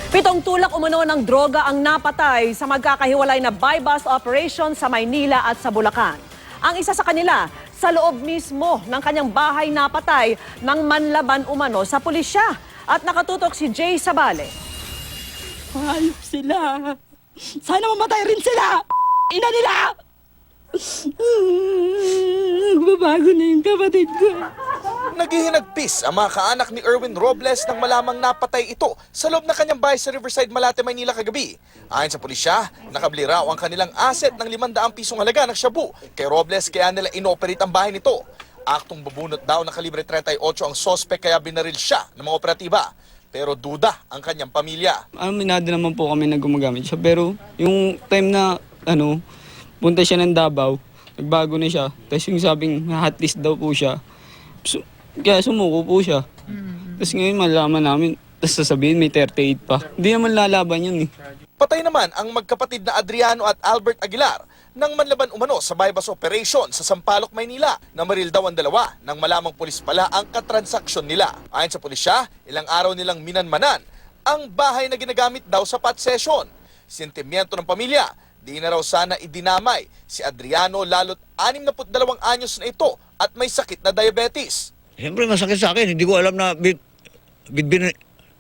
Pitong tulak umano ng droga ang napatay sa magkakahiwalay na buy-bust operation sa Maynila at sa Bulacan. Ang isa sa kanila, sa loob mismo ng kanyang bahay napatay ng manlaban umano sa pulisya. At nakatutok si Jay Sabale. Ayop sila. Sana mamatay rin sila. Ina nila! Babago na yung kapatid ko. Naghihinagpis ang mga kaanak ni Erwin Robles nang malamang napatay ito sa loob ng kanyang bahay sa Riverside, Malate, Maynila kagabi. Ayon sa pulisya, nakabili raw ang kanilang asset ng 500 pisong halaga ng shabu kay Robles kaya nila inoperate ang bahay nito. Aktong babunot daw ng kalibre 38 ang sospek kaya binaril siya ng mga operatiba. Pero duda ang kanyang pamilya. Aminado naman po kami na gumagamit siya pero yung time na punta siya ng Davao, nagbago na siya. Tapos yung sabing hotlist daw po siya. Kaya sumuko po siya. Tapos ngayon malaman namin, tapos sasabihin may 38 pa. Hindi naman lalaban yun eh. Patay naman ang magkapatid na Adriano at Albert Aguilar nang manlaban umano sa buy-bust operation sa Sampaloc, Maynila. Namaril daw ang dalawa nang malamang pulis pala ang katransaksyon nila. Ayon sa pulisya, ilang araw nilang minanmanan ang bahay na ginagamit daw sa pot session. Sentimiento ng pamilya, di na raw sana idinamay si Adriano lalo't 62 anyos na ito at may sakit na diabetes. Siyempre masakit sa akin, hindi ko alam na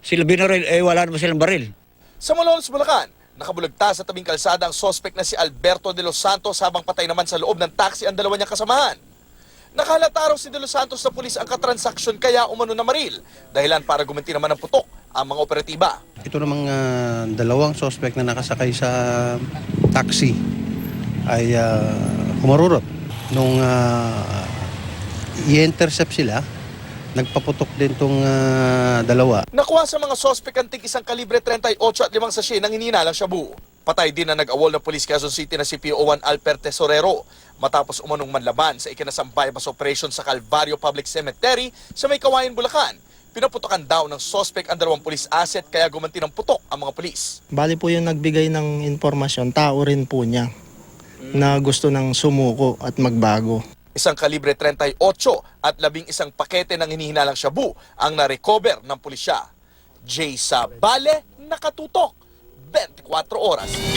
sila binaril, wala naman silang baril. Sa Malolos, Bulacan, nakabulagta sa tabing kalsada ang sospek na si Alberto de los Santos habang patay naman sa loob ng taxi ang dalawa niyang kasamahan. Nakahalata raw si de los Santos sa pulis ang katransaksyon kaya umano na maril, dahilan para gumanti naman ng putok ang mga operatiba. Ito namang dalawang suspect na nakasakay sa taxi ay humarurot. Nung i-intercept sila, nagpaputok din itong dalawa. Nakuha sa mga sospek ang tig isang kalibre 38 at 5 sachet ng hinihinalang shabu. Patay din na nag-awol ng Police Quezon City na si PO1 Alper Tesorero matapos umanong manlaban sa ikinasang buy-bust operation sa Calvario Public Cemetery sa May Kawayan, Bulacan. Pinaputokan daw ng sospek ang dalawang police asset kaya gumanti ng putok ang mga pulis. Bali po yung nagbigay ng informasyon, tao rin po niya na gusto ng sumuko at magbago. Isang kalibre 38 at 11 pakete ng hinihinalang shabu ang na-recover ng pulisya. Jay Sabale, nakatutok, 24 oras.